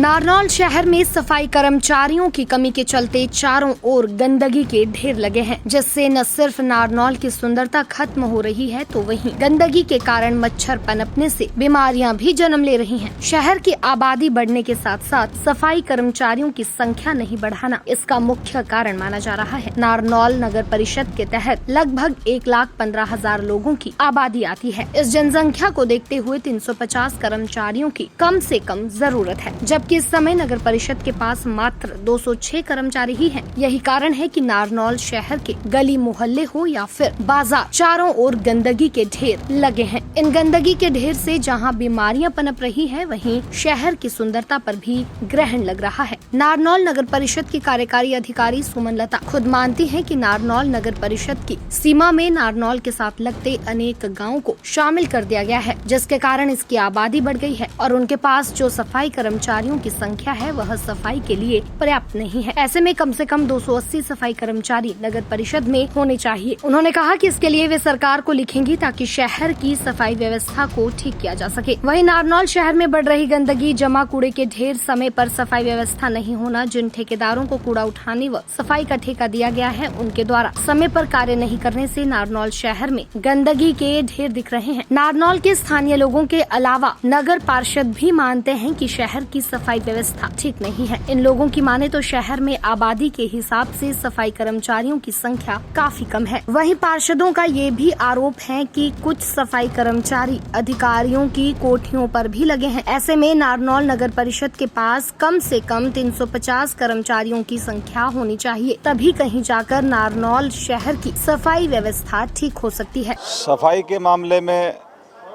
नारनौल शहर में सफाई कर्मचारियों की कमी के चलते चारों ओर गंदगी के ढेर लगे हैं, जिससे न सिर्फ नारनौल की सुंदरता खत्म हो रही है, तो वहीं गंदगी के कारण मच्छर पनपने से बीमारियां भी जन्म ले रही हैं। शहर की आबादी बढ़ने के साथ साथ सफाई कर्मचारियों की संख्या नहीं बढ़ाना इसका मुख्य कारण माना जा रहा है। नारनौल नगर परिषद के तहत लगभग 1,15,000 लोगों की आबादी आती है। इस जनसंख्या को देखते हुए 350 कर्मचारियों की कम से कम जरूरत है, जबकि इस समय नगर परिषद के पास मात्र 206 कर्मचारी ही हैं। यही कारण है कि नारनौल शहर के गली मोहल्ले हो या फिर बाजार, चारों ओर गंदगी के ढेर लगे हैं। इन गंदगी के ढेर से जहां बीमारियां पनप रही है, वहीं शहर की सुंदरता पर भी ग्रहण लग रहा है। नारनौल नगर परिषद की कार्यकारी अधिकारी सुमन लता खुद मानती है कि नारनौल नगर परिषद की सीमा में नारनौल के साथ लगते अनेक गाँव को शामिल कर दिया गया है, जिसके कारण इसकी आबादी बढ़ गई है और उनके पास जो सफाई कर्मचारियों की संख्या है वह सफाई के लिए पर्याप्त नहीं है। ऐसे में कम से कम 280 सफाई कर्मचारी नगर परिषद में होने चाहिए। उन्होंने कहा कि इसके लिए वे सरकार को लिखेंगी ताकि शहर की सफाई व्यवस्था को ठीक किया जा सके। वहीं नारनौल शहर में बढ़ रही गंदगी, जमा कूड़े के ढेर, समय पर सफाई व्यवस्था नहीं होना, जिन ठेकेदारों को कूड़ा उठाने व सफाई का ठेका दिया गया है उनके द्वारा समय पर कार्य नहीं करने से नारनौल शहर में गंदगी के ढेर दिख रहे हैं। नारनौल के स्थानीय लोगों के अलावा नगर पार्षद भी मानते हैं कि शहर की सफाई व्यवस्था ठीक नहीं है। इन लोगों की माने तो शहर में आबादी के हिसाब से सफाई कर्मचारियों की संख्या काफी कम है। वहीं पार्षदों का ये भी आरोप है कि कुछ सफाई कर्मचारी अधिकारियों की कोठियों पर भी लगे हैं। ऐसे में नारनौल नगर परिषद के पास कम से कम 350 कर्मचारियों की संख्या होनी चाहिए, तभी कहीं जाकर नारनौल शहर की सफाई व्यवस्था ठीक हो सकती है। सफाई के मामले में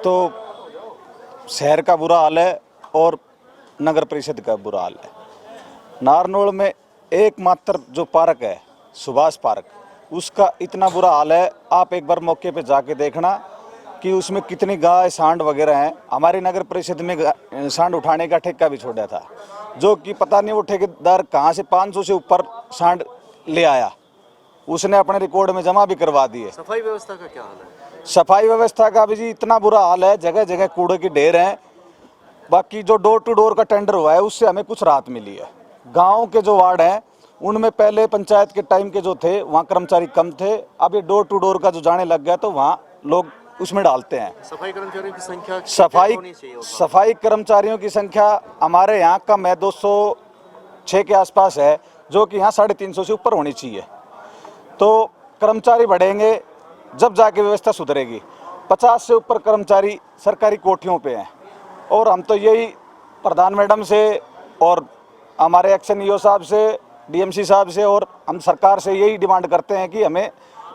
तो शहर का बुरा हाल है और नगर परिषद का बुरा हाल है। नारनौल में एकमात्र जो पार्क है सुभाष पार्क, उसका इतना बुरा हाल है। आप एक बार मौके पे जाके देखना कि उसमें कितनी गाय सांड वगैरह हैं। हमारी नगर परिषद में सांड उठाने का ठेका भी छोड़ा था, जो कि पता नहीं वो ठेकेदार कहाँ से 500 से ऊपर सांड ले आया, उसने अपने रिकॉर्ड में जमा भी करवा दिए। सफाई व्यवस्था का क्या हाल है? सफाई व्यवस्था का भी जी इतना बुरा हाल है, जगह जगह कूड़े के ढेर हैं। बाकी जो डोर टू डोर का टेंडर हुआ है उससे हमें कुछ राहत मिली है। गांव के जो वार्ड हैं उनमें पहले पंचायत के टाइम के जो थे वहाँ कर्मचारी कम थे, अब ये डोर टू डोर का जो जाने लग गया तो वहाँ लोग उसमें डालते हैं। सफाई कर्मचारियों की संख्या सफाई कर्मचारियों की संख्या हमारे यहाँ कम है, 206 के आसपास है, जो कि यहाँ 350 से ऊपर होनी चाहिए। तो कर्मचारी बढ़ेंगे जब जाके व्यवस्था सुधरेगी। 50 से ऊपर कर्मचारी सरकारी कोठियों पे हैं और हम तो यही प्रधान मैडम से और हमारे एक्शन ईओ साहब से, डीएमसी साहब से और हम सरकार से यही डिमांड करते हैं कि हमें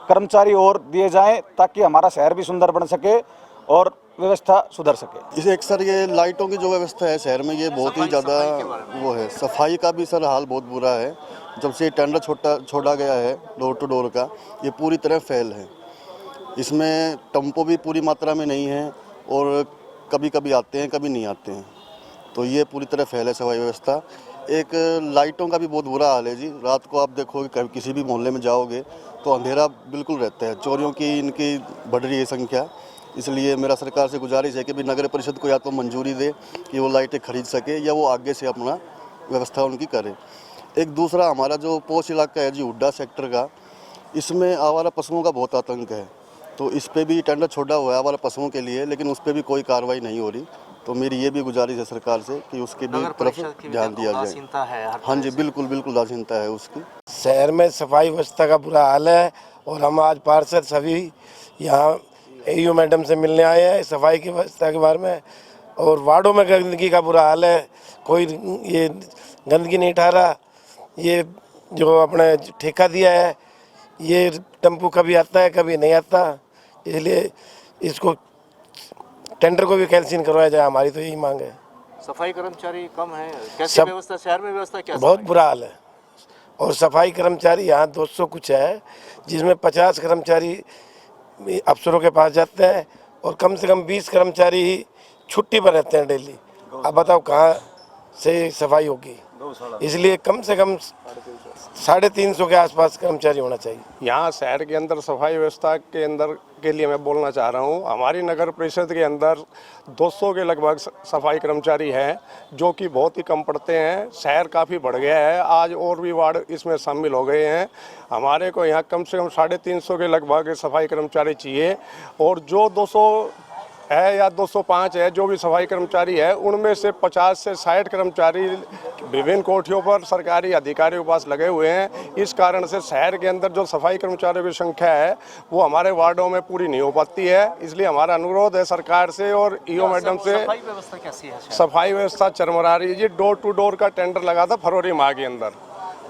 कर्मचारी और दिए जाएं ताकि हमारा शहर भी सुंदर बन सके और व्यवस्था सुधर सके। इसे एक सर ये लाइटों की जो व्यवस्था है शहर में, ये बहुत ही ज़्यादा वो है। सफाई का भी सर हाल बहुत बुरा है। जब से टेंडर छोड़ा गया है डोर टू डोर का, ये पूरी तरह फेल है। इसमें टेम्पो भी पूरी मात्रा में नहीं है और कभी कभी आते हैं, कभी नहीं आते हैं, तो ये पूरी तरह फेल है सफाई व्यवस्था। एक लाइटों का भी बहुत बुरा हाल है जी। रात को आप देखोगे किसी भी मोहल्ले में जाओगे तो अंधेरा बिल्कुल रहता है। चोरियों की इनकी बढ़ रही है संख्या, इसलिए मेरा सरकार से गुजारिश है कि भी नगर परिषद को या तो मंजूरी दे कि वो लाइटें खरीद सके या वो आगे से अपना व्यवस्था उनकी करे। एक दूसरा हमारा जो पोस्ट इलाका है जी, हुड्डा सेक्टर का, इसमें आवारा पशुओं का बहुत आतंक है, तो इस पे भी टेंडर छोड़ा हुआ है आवारा पशुओं के लिए, लेकिन उस पर भी कोई कार्रवाई नहीं हो रही। तो मेरी ये भी गुजारिश है सरकार से कि उसकी भी तरफ ध्यान दिया जाए। हाँ जी, बिल्कुल बिल्कुल उदासीनता है उसकी। शहर में सफाई व्यवस्था का बुरा हाल है और हम आज पार्षद सभी यहाँ एईओ मैडम से मिलने आए हैं सफाई की व्यवस्था के बारे में। और वार्डों में गंदगी का बुरा हाल है, कोई ये गंदगी नहीं उठा रहा। ये जो अपने ठेका दिया है, ये टेम्पो कभी आता है कभी नहीं आता, इसलिए इसको टेंडर को भी कैंसिल करवाया जाए, हमारी तो यही मांग है। सफाई कर्मचारी कम है, कैसे व्यवस्था शहर में व्यवस्था क्या? बहुत बुरा हाल है और सफाई कर्मचारी यहाँ 200 कुछ है, जिसमें 50 कर्मचारी अफसरों के पास जाते हैं और कम से कम 20 कर्मचारी ही छुट्टी पर रहते हैं डेली। अब बताओ कहाँ से सफाई होगी? इसलिए कम से कम 350 के आसपास कर्मचारी होना चाहिए। यहाँ शहर के अंदर सफाई व्यवस्था के अंदर के लिए मैं बोलना चाह रहा हूँ। हमारी नगर परिषद के अंदर 200 के लगभग सफाई कर्मचारी हैं, जो कि बहुत ही कम पड़ते हैं। शहर काफ़ी बढ़ गया है, आज और भी वार्ड इसमें शामिल हो गए हैं। हमारे को यहाँ कम से कम 350 के लगभग सफाई कर्मचारी चाहिए, और जो 200 है या 205 है जो भी सफाई कर्मचारी है, उनमें से 50 से 60 कर्मचारी विभिन्न कोठियों पर सरकारी अधिकारियों के पास लगे हुए हैं। इस कारण से शहर के अंदर जो सफाई कर्मचारियों की संख्या है वो हमारे वार्डों में पूरी नहीं हो पाती है। इसलिए हमारा अनुरोध है सरकार से और ईओ मैडम से। सफाई व्यवस्था कैसी है? सफाई व्यवस्था चरमरा रही है जी। डोर टू डोर का टेंडर लगा था फरवरी माह के अंदर।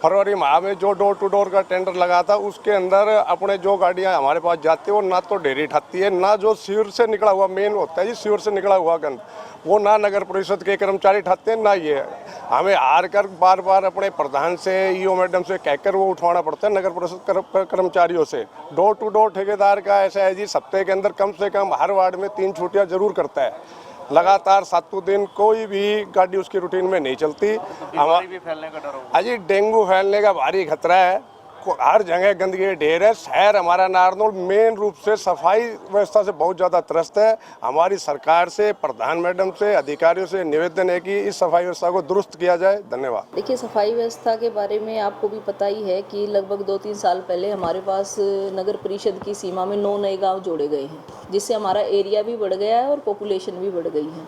फरवरी माह में जो डोर टू डोर का टेंडर लगा था, उसके अंदर अपने जो गाड़ियां हमारे पास जाती है वो ना तो ढेरी उठाती है, ना जो सीवर से निकला हुआ मेन होता है जी, सीवर से निकला हुआ गंद वो ना नगर परिषद के कर्मचारी उठाते हैं, ना ये। हमें हार कर बार बार अपने प्रधान से, ईओ मैडम से कहकर वो उठवाना पड़ता है नगर परिषद कर्मचारियों से। डोर टू डोर ठेकेदार का ऐसा है जी, सप्ताह के अंदर कम से कम हर वार्ड में 3 छुट्टियाँ जरूर करता है। लगातार 7 दिन कोई भी गाड़ी उसकी रूटीन में नहीं चलती। बीमारी भी फैलने का डर होगा। अजी डेंगू फैलने का भारी खतरा है, हर जगह गंदगी के ढेर है। शहर हमारा नारनौल मेन रूप से सफाई व्यवस्था से बहुत ज़्यादा त्रस्त है। हमारी सरकार से, प्रधान मैडम से, अधिकारियों से निवेदन है कि इस सफाई व्यवस्था को दुरुस्त किया जाए। धन्यवाद। देखिए, सफाई व्यवस्था के बारे में आपको भी पता ही है कि लगभग 2-3 साल पहले हमारे पास नगर परिषद की सीमा में 9 नए गांव जोड़े गए हैं, जिससे हमारा एरिया भी बढ़ गया है और पॉपुलेशन भी बढ़ गई है।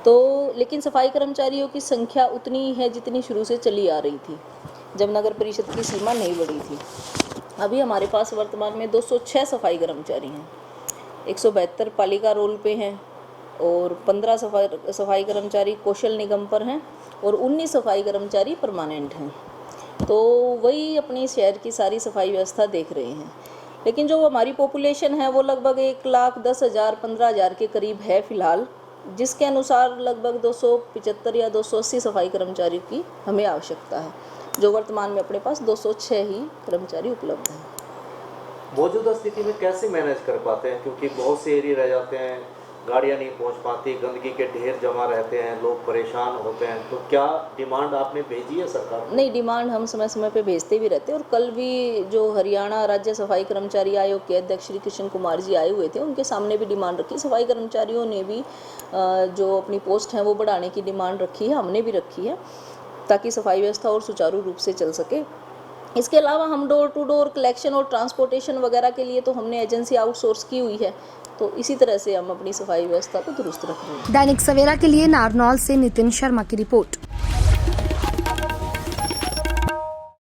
तो लेकिन सफाई कर्मचारियों की संख्या उतनी ही है जितनी शुरू से चली आ रही थी, जब नगर परिषद की सीमा नहीं बढ़ी थी। अभी हमारे पास वर्तमान में 206 सफाई कर्मचारी हैं, 172 पालिका रोल पे हैं और 15 सफाई कर्मचारी कौशल निगम पर हैं और 19 सफाई कर्मचारी परमानेंट हैं। तो वही अपनी शहर की सारी सफाई व्यवस्था देख रहे हैं। लेकिन जो हमारी पॉपुलेशन है वो लगभग 1,10,000 15,000 के करीब है फ़िलहाल, जिसके अनुसार लगभग 275 या 280 सफाई कर्मचारी की हमें आवश्यकता है, जो वर्तमान में अपने पास 206 ही कर्मचारी उपलब्ध हैं। मौजूदा स्थिति में कैसे मैनेज कर पाते हैं, क्योंकि बहुत से एरिया रह जाते हैं, गाड़ियां नहीं पहुंच पाती, गंदगी के ढेर जमा रहते हैं, लोग परेशान होते हैं। तो क्या डिमांड आपने भेजी है सरकार को? नहीं, डिमांड हम समय समय पे भेजते भी रहते हैं, और कल भी जो हरियाणा राज्य सफाई कर्मचारी आयोग के अध्यक्ष श्री कृष्ण कुमार जी आए हुए थे, उनके सामने भी डिमांड रखी। सफाई कर्मचारियों ने भी जो अपनी पोस्ट हैं वो बढ़ाने की डिमांड रखी है, हमने भी रखी है, ताकि सफाई व्यवस्था और सुचारू रूप से चल सके। इसके अलावा हम डोर टू डोर कलेक्शन और ट्रांसपोर्टेशन वगैरह के लिए तो हमने एजेंसी आउटसोर्स की हुई है। तो इसी तरह से हम अपनी सफाई व्यवस्था को दुरुस्त रख रहे हैं। दैनिक सवेरा के लिए नारनौल से नितिन शर्मा की रिपोर्ट।